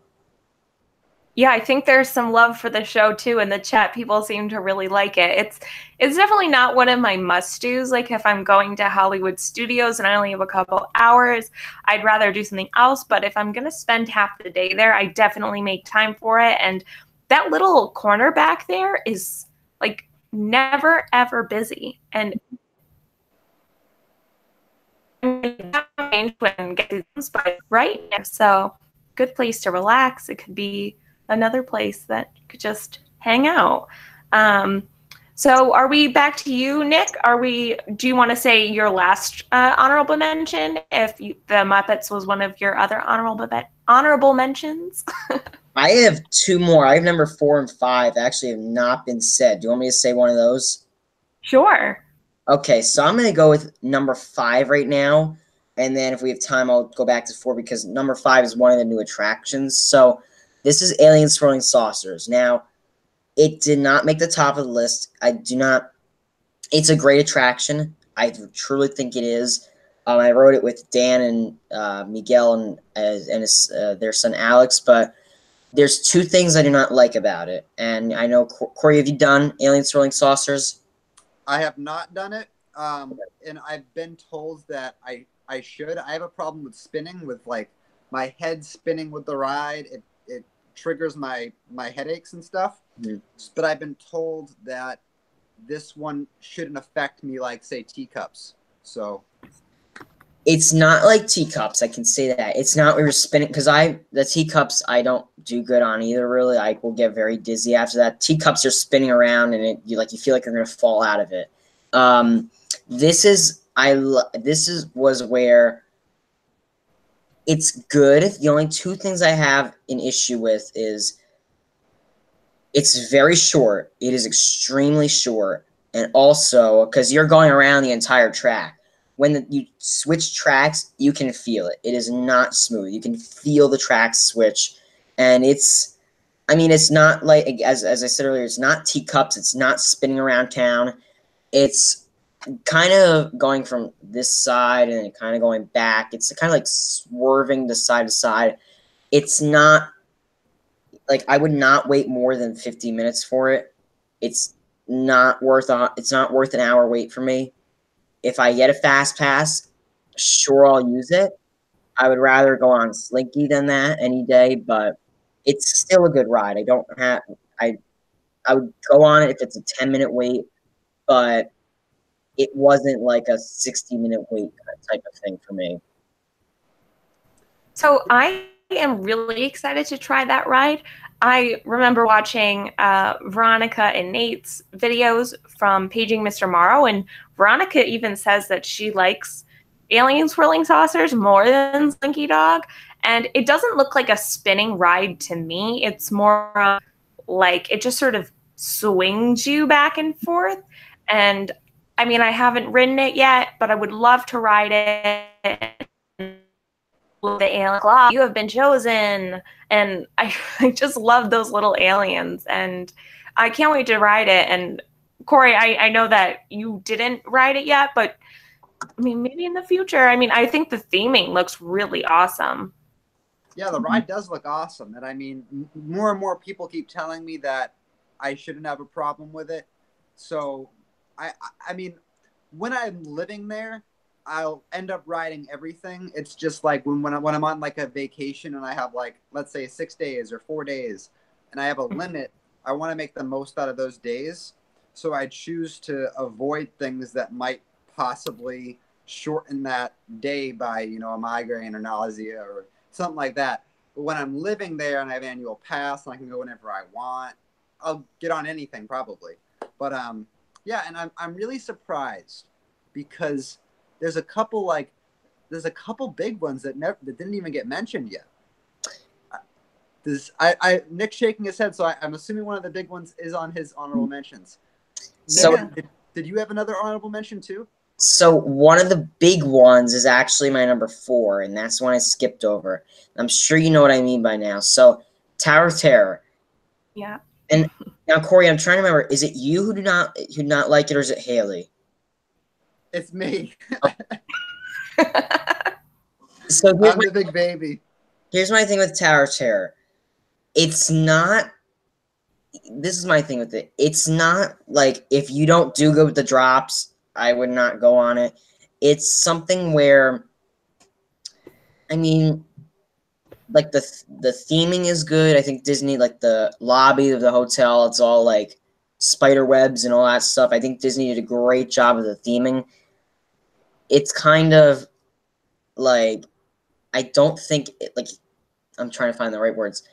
Yeah, I think there's some love for the show too in the chat. People seem to really like it. It's definitely not one of my must-dos. Like if I'm going to Hollywood Studios and I only have a couple hours, I'd rather do something else. But if I'm going to spend half the day there, I definitely make time for it. And that little corner back there is like never ever busy, and when get right there. So good place to relax. It could be another place that you could just hang out. So are we back to you, Nick? Do you want to say your last honorable mention if the Muppets was one of your other honorable mentions? I have two more. I have number 4 and 5 that actually have not been said. Do you want me to say one of those? Sure. Okay, so I'm going to go with number 5 right now. And then if we have time, I'll go back to 4 because number 5 is one of the new attractions. So this is Alien Swirling Saucers. Now, it did not make the top of the list. It's a great attraction. I truly think it is. I wrote it with Dan and Miguel and their son Alex, but there's two things I do not like about it. And I know, Corey, have you done Alien Swirling Saucers? I have not done it, and I've been told that I should. I have a problem with spinning, with like my head spinning with the ride. It triggers my headaches and stuff. Mm-hmm. But I've been told that this one shouldn't affect me like, say, teacups. So it's not like teacups. I can say that. It's not where you're spinning, because the teacups I don't do good on either, really. I will get very dizzy after that. Teacups are spinning around and you feel like you're going to fall out of it. This was where it's good. The only two things I have an issue with is it's very short. It is extremely short. And also, because you're going around the entire track. When you switch tracks, you can feel it. It is not smooth. You can feel the tracks switch. And it's not like, as I said earlier, it's not teacups. It's not spinning around town. It's kind of going from this side and then kind of going back. It's kind of like swerving to side. It's not, like, I would not wait more than 50 minutes for it. It's not worth an hour wait for me. If I get a fast pass, sure, I'll use it. I would rather go on Slinky than that any day, but it's still a good ride. I would go on it if it's a 10-minute wait, but it wasn't like a 60-minute wait type of thing for me. So I am really excited to try that ride. I remember watching Veronica and Nate's videos from Paging Mr. Morrow, and Veronica even says that she likes Alien Swirling Saucers more than Slinky Dog, and it doesn't look like a spinning ride to me. It's more like it just sort of swings you back and forth, and I mean, I haven't ridden it yet, but I would love to ride it. The alien club, you have been chosen, and I just love those little aliens, and I can't wait to ride it. And Corey, I know that you didn't ride it yet, but I mean, maybe in the future. I mean, I think the theming looks really awesome. Yeah, the ride does look awesome, and I mean, more and more people keep telling me that I shouldn't have a problem with it. So I mean, when I'm living there, I'll end up riding everything. It's just like when I'm on like a vacation and I have like, let's say 6 days or 4 days and I have a limit, I want to make the most out of those days. So I choose to avoid things that might possibly shorten that day by, a migraine or nausea or something like that. But when I'm living there and I have annual pass and I can go whenever I want, I'll get on anything probably. But yeah, and I'm really surprised because there's a couple big ones that didn't even get mentioned yet. Nick's shaking his head, so I'm assuming one of the big ones is on his honorable mentions. So did you have another honorable mention too? So one of the big ones is actually my number 4, and that's one I skipped over. I'm sure you know what I mean by now. So Tower of Terror. Yeah. And now, Corey, I'm trying to remember, is it you who do not like it, or is it Haley? It's me. So I'm the big baby. Here's my thing with Tower of Terror. It's not. This is my thing with it. It's not like if you don't do good with the drops, I would not go on it. It's something where, I mean, like the theming is good. I think Disney, like the lobby of the hotel, it's all like spider webs and all that stuff. I think Disney did a great job of the theming. It's kind of like, I don't think like, I'm trying to find the right words.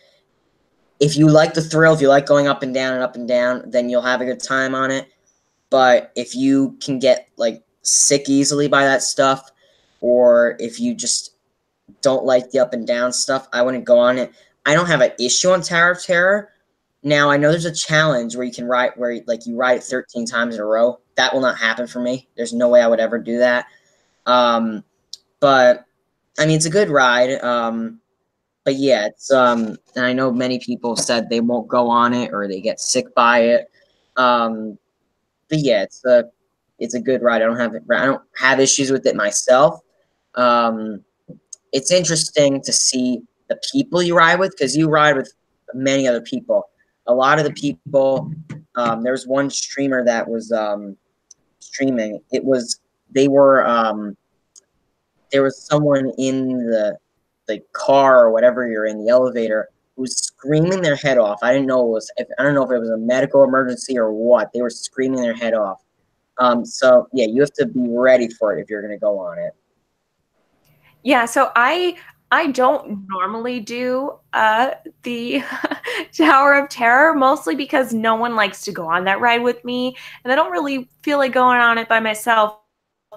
If you like the thrill, if you like going up and down, then you'll have a good time on it. But if you can get like sick easily by that stuff, or if you just don't like the up and down stuff, I wouldn't go on it. I don't have an issue on Tower of Terror. Now I know there's a challenge where you can ride like you ride it 13 times in a row. That will not happen for me. There's no way I would ever do that. But I mean, it's a good ride. But yeah, it's and I know many people said they won't go on it or they get sick by it. But yeah, it's a good ride. I don't have issues with it myself. It's interesting to see the people you ride with, because you ride with many other people. A lot of the people, there's one streamer that was streaming. They were there was someone in the car or whatever you're in, the elevator, who was screaming their head off. I don't know if it was a medical emergency or what. They were screaming their head off. So yeah, you have to be ready for it if you're going to go on it. Yeah, so I don't normally do the Tower of Terror, mostly because no one likes to go on that ride with me, and I don't really feel like going on it by myself.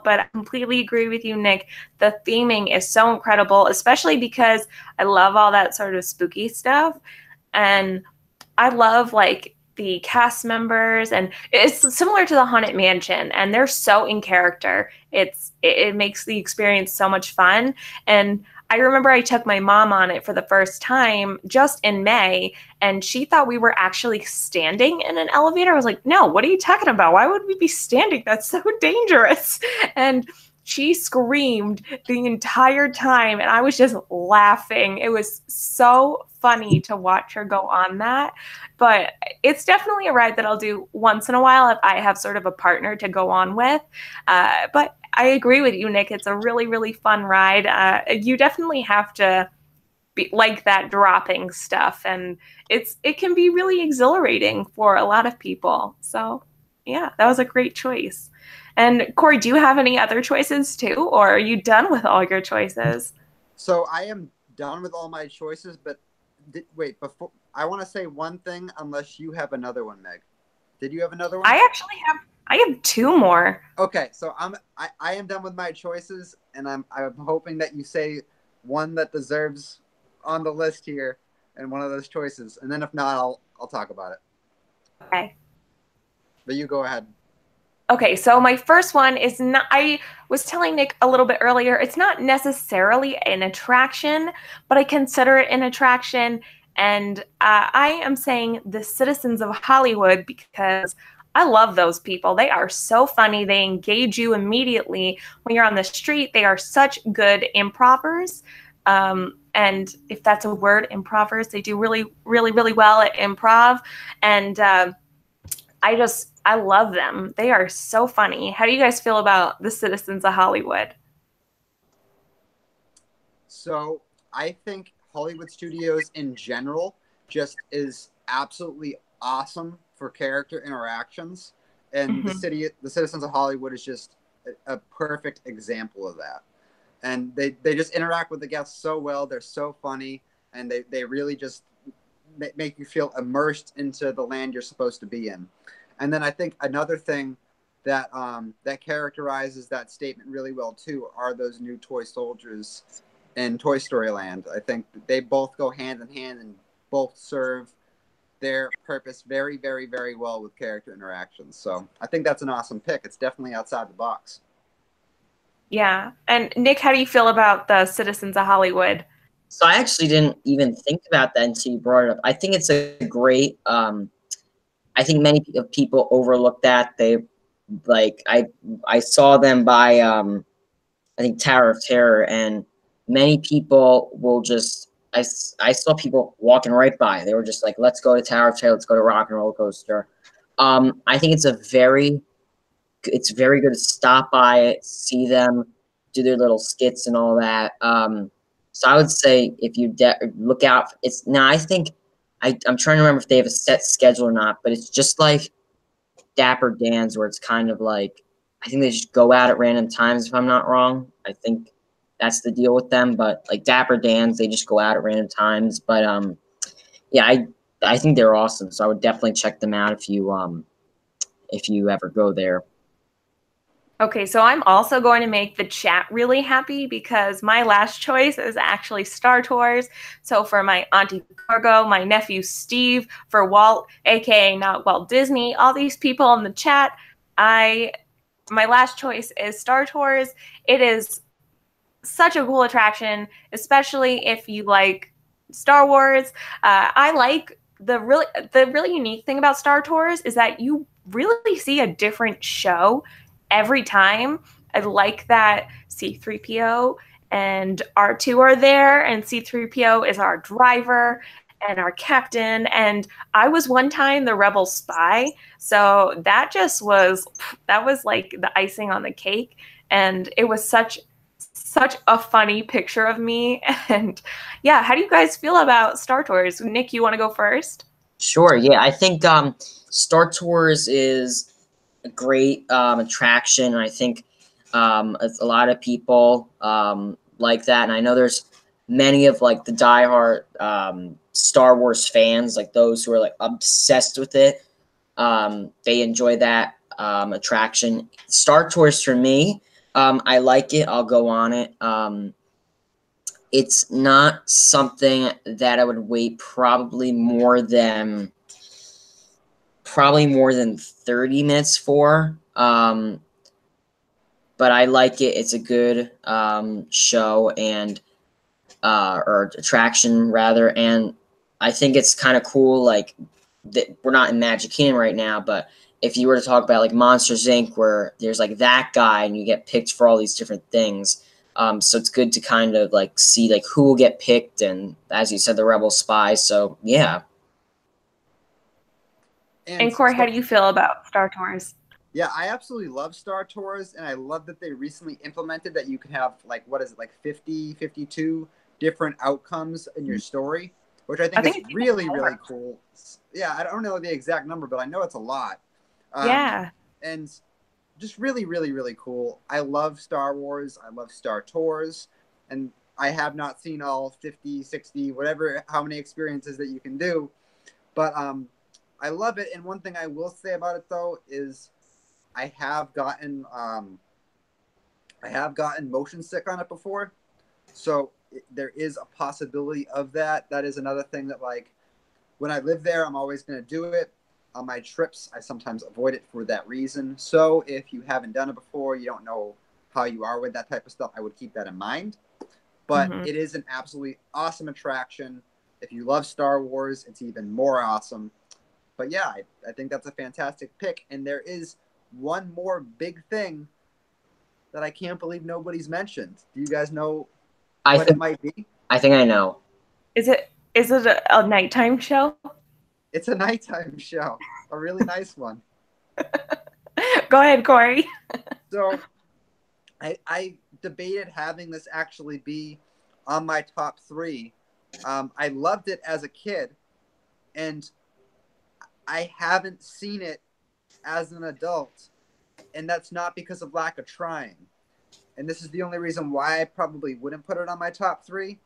But I completely agree with you, Nick. The theming is so incredible, especially because I love all that sort of spooky stuff, and I love like the cast members, and it's similar to the Haunted Mansion, and they're so in character. It makes the experience so much fun. And I remember I took my mom on it for the first time just in May, and she thought we were actually standing in an elevator. I was like, no, what are you talking about? Why would we be standing? That's so dangerous. And she screamed the entire time, and I was just laughing. It was so funny to watch her go on that. But it's definitely a ride that I'll do once in a while if I have sort of a partner to go on with. But I agree with you, Nick. It's a really, really fun ride. You definitely have to be like that dropping stuff, and it can be really exhilarating for a lot of people. So yeah, that was a great choice. And Corey, do you have any other choices too, or are you done with all your choices? So I am done with all my choices, but wait, before I want to say one thing, unless you have another one, Meg. Did you have another one? I have two more. Okay, so I am done with my choices, and I'm hoping that you say one that deserves on the list here, and one of those choices, and then if not, I'll talk about it. Okay. But you go ahead. Okay, so my first one is not, I was telling Nick a little bit earlier, it's not necessarily an attraction, but I consider it an attraction. And I am saying the Citizens of Hollywood, because I love those people. They are so funny. They engage you immediately when you're on the street. They are such good improvers. And if that's a word, improvers, they do really, really, really well at improv. And I love them. They are so funny. How do you guys feel about the Citizens of Hollywood? So I think Hollywood Studios in general just is absolutely awesome for character interactions. And the Citizens of Hollywood is just a perfect example of that. And they just interact with the guests so well. They're so funny, and they really just make you feel immersed into the land you're supposed to be in. And then I think another thing that that characterizes that statement really well too are those new toy soldiers in Toy Story Land. I think they both go hand in hand and both serve their purpose very, very, very well with character interactions. So I think that's an awesome pick. It's definitely outside the box. Yeah. And Nick, how do you feel about the Citizens of Hollywood? So I actually didn't even think about that until you brought it up. I think it's a great. I think many people overlook that. They like I saw them by I think Tower of Terror, and many people will just I saw people walking right by. They were just like, let's go to Tower of Terror, let's go to Rock and Roller Coaster. I think it's very good to stop by it, see them do their little skits and all that. So I would say if you look out, it's now I think I'm trying to remember if they have a set schedule or not, but it's just like Dapper Dan's where it's kind of like I think they just go out at random times if I'm not wrong. I think that's the deal with them, but like Dapper Dan's, they just go out at random times. But yeah, I think they're awesome, so I would definitely check them out if you ever go there. Okay, so I'm also going to make the chat really happy because my last choice is actually Star Tours. So for my Auntie Margot, my nephew Steve, for Walt, aka not Walt Disney, all these people in the chat, my last choice is Star Tours. It is such a cool attraction, especially if you like Star Wars. I like the really unique thing about Star Tours is that you really see a different show every time. I like that C-3PO and R2 are there, and C-3PO is our driver and our captain. And I was one time the rebel spy, so that was like the icing on the cake, and it was such a funny picture of me. And yeah, how do you guys feel about Star Tours? Nick, you want to go first? Sure. Yeah, I think Star Tours is a great attraction, and I think a lot of people like that. And I know there's many of like the diehard Star Wars fans, like those who are like obsessed with it. They enjoy that attraction. Star Tours for me, I like it. I'll go on it. It's not something that I would wait probably more than 30 minutes for. But I like it. It's a good show and or attraction rather, and I think it's kind of cool. Like we're not in Magic Kingdom right now, but if you were to talk about like Monsters Inc., where there's like that guy and you get picked for all these different things. So it's good to kind of like see like who will get picked, and as you said, the rebel spy. So yeah. And Corey, how do you feel about Star Tours? Yeah, I absolutely love Star Tours, and I love that they recently implemented that you can have like, what is it, like 50, 52 different outcomes in your story, which I think is really, really cool. Yeah, I don't know the exact number, but I know it's a lot. Yeah. And just really, really, really cool. I love Star Wars. I love Star Tours. And I have not seen all 50, 60, whatever, how many experiences that you can do. But I love it. And one thing I will say about it, though, is I have gotten motion sick on it before. So there is a possibility of that. That is another thing that, like, when I live there, I'm always going to do it. On my trips, I sometimes avoid it for that reason. So if you haven't done it before, you don't know how you are with that type of stuff, I would keep that in mind. But it is an absolutely awesome attraction. If you love Star Wars, it's even more awesome. But yeah, I think that's a fantastic pick. And there is one more big thing that I can't believe nobody's mentioned. Do you guys know what it might be? I think I know. Is it a nighttime show? It's a nighttime show. A really nice one. Go ahead, Corey. So I debated having this actually be on my top 3. I loved it as a kid, and I haven't seen it as an adult, and that's not because of lack of trying. And this is the only reason why I probably wouldn't put it on my top 3,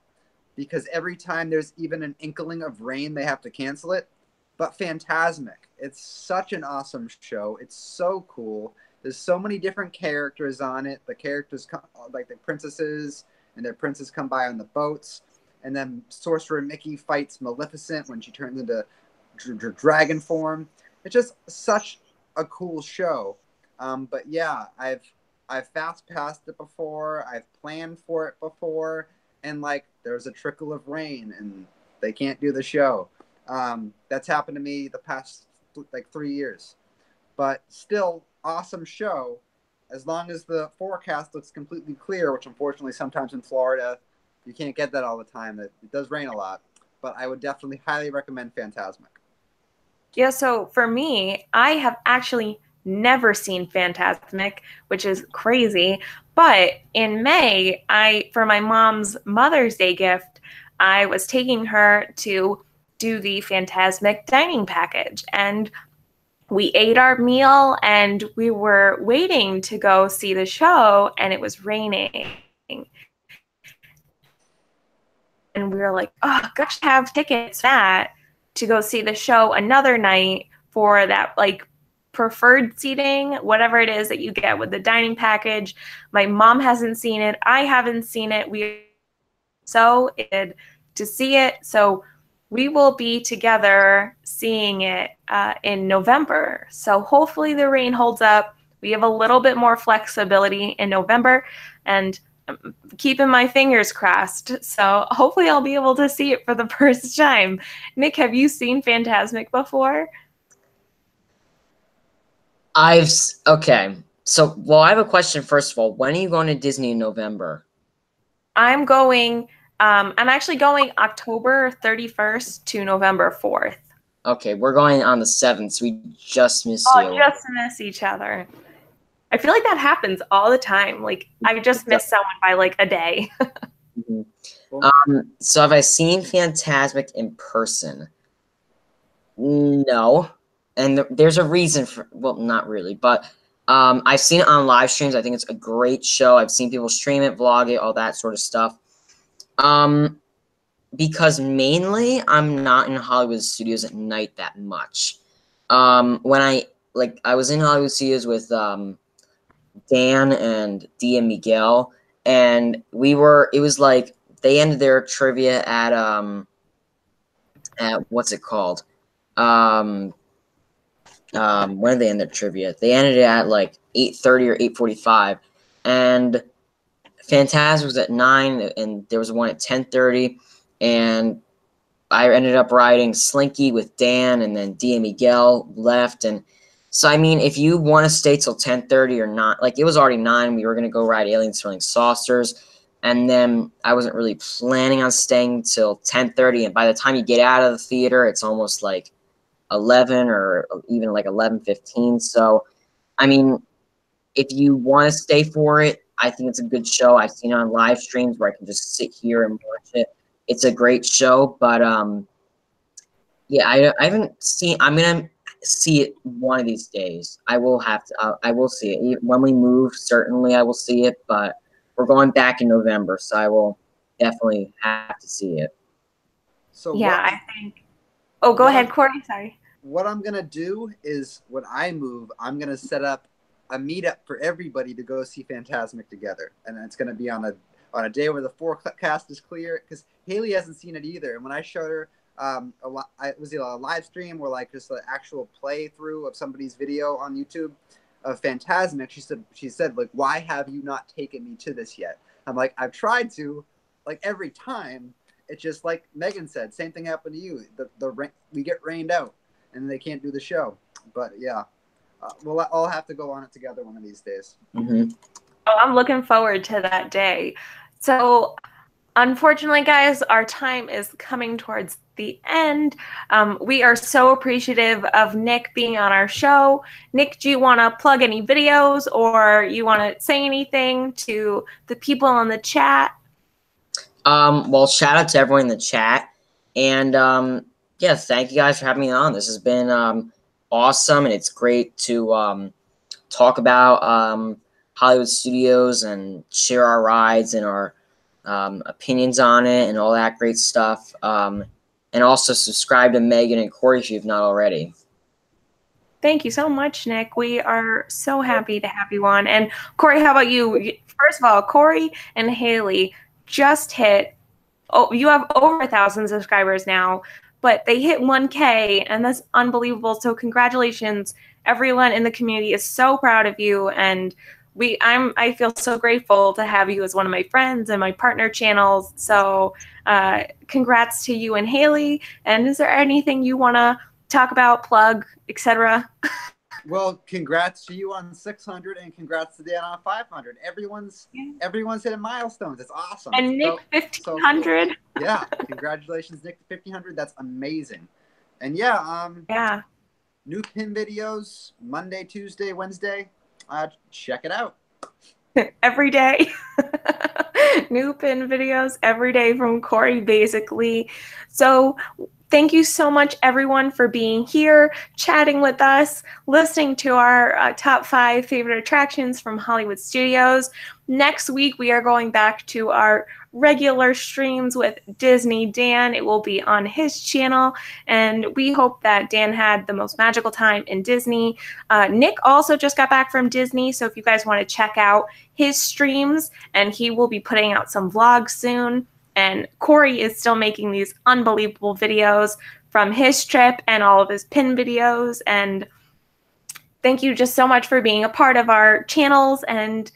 because every time there's even an inkling of rain, they have to cancel it. But Fantasmic, it's such an awesome show. It's so cool. There's so many different characters on it. The characters come, like the princesses and their princes come by on the boats. And then Sorcerer Mickey fights Maleficent when she turns into dragon form. It's just such a cool show. But yeah, I've fast passed it before. I've planned for it before. And like there's a trickle of rain and they can't do the show. That's happened to me the past like 3 years. But still, awesome show. As long as the forecast looks completely clear, which unfortunately sometimes in Florida, you can't get that all the time. It does rain a lot. But I would definitely highly recommend Fantasmic. Yeah, so for me, I have actually never seen Fantasmic, which is crazy. But in May, for my mom's Mother's Day gift, I was taking her to do the Fantasmic dining package. And we ate our meal and we were waiting to go see the show, and it was raining. And we were like, oh, gosh, have tickets to go see the show another night for that, like, preferred seating, whatever it is that you get with the dining package. My mom hasn't seen it. I haven't seen it. We are so excited to see it. So we will be together seeing it in November. So hopefully the rain holds up. We have a little bit more flexibility in November, and I'm keeping my fingers crossed. So hopefully I'll be able to see it for the first time. Nick, have you seen Fantasmic before? Okay. So, well, I have a question first of all. When are you going to Disney in November? I'm actually going October 31st to November 4th. Okay, we're going on the 7th, so we just missed you. Oh, just miss each other. I feel like that happens all the time. Like, I just miss someone by like a day. So have I seen Fantasmic in person? No. And there's a reason for, well, not really, but I've seen it on live streams. I think it's a great show. I've seen people stream it, vlog it, all that sort of stuff. Because mainly I'm not in Hollywood studios at night that much. When I was in Hollywood studios with Dan and Dee and Miguel, and it was like they ended their trivia at what's it called? When did they end their trivia? They ended it at like 8:30 or 8:45, and Fantasmic was at 9, and there was one at 10:30, and I ended up riding Slinky with Dan, and then Dee and Miguel left, and so I mean, if you want to stay till 10:30 or not, like it was already 9, we were gonna go ride Alien Swirling Saucers, and then I wasn't really planning on staying till 10:30, and by the time you get out of the theater, it's almost like 11 or even like 11:15. So, I mean, if you want to stay for it, I think it's a good show. I've seen it on live streams where I can just sit here and watch it. It's a great show, but yeah, I haven't seen. I'm gonna see it one of these days. I will have to. I will see it when we move. Certainly, I will see it. But we're going back in November, so I will definitely have to see it. So yeah, I think. Oh, go ahead, Corey. Sorry. What I'm gonna do is when I move, I'm gonna set up a meetup for everybody to go see Fantasmic together, and it's gonna be on a day where the forecast is clear, because Haley hasn't seen it either. And when I showed her, it was a live stream or like just an actual playthrough of somebody's video on YouTube of Fantasmic. She said like, why have you not taken me to this yet? I'm like, I've tried to, like every time. It's just like Megan said, same thing happened to you. We get rained out, and they can't do the show. But yeah, we'll all have to go on it together one of these days. Mm-hmm. Oh, I'm looking forward to that day. So, unfortunately, guys, our time is coming towards the end. We are so appreciative of Nick being on our show. Nick, do you want to plug any videos, or you want to say anything to the people in the chat? Well, shout out to everyone in the chat, and yeah, thank you guys for having me on. This has been awesome, and it's great to talk about Hollywood studios and share our rides and our opinions on it and all that great stuff. And also subscribe to Megan and Corey if you've not already. Thank you so much, Nick. We are so happy to have you on. And Corey, how about you? First of all, Corey and Haley just hit, you have over 1,000 subscribers now, but they hit 1K, and that's unbelievable. So congratulations. Everyone in the community is so proud of you, and I feel so grateful to have you as one of my friends and my partner channels. So congrats to you and Haley. And is there anything you want to talk about, plug, etc.? Well, congrats to you on 600, and congrats to Dan on 500. Everyone's hitting milestones. It's awesome. And Nick, 1,500. So cool. Yeah, congratulations, Nick, to 1,500. That's amazing. And yeah, new pin videos Monday, Tuesday, Wednesday. Check it out. every day. New pin videos every day from Corey, basically. So thank you so much, everyone, for being here, chatting with us, listening to our top 5 favorite attractions from Hollywood Studios. Next week, we are going back to our regular streams with Disney Dan. It will be on his channel, and we hope that Dan had the most magical time in Disney. Nick also just got back from Disney, so if you guys want to check out his streams, and he will be putting out some vlogs soon. And Corey is still making these unbelievable videos from his trip and all of his pin videos. And thank you just so much for being a part of our channels, and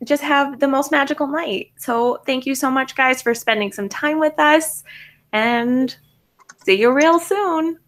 just have the most magical night. So thank you so much, guys, for spending some time with us, and see you real soon.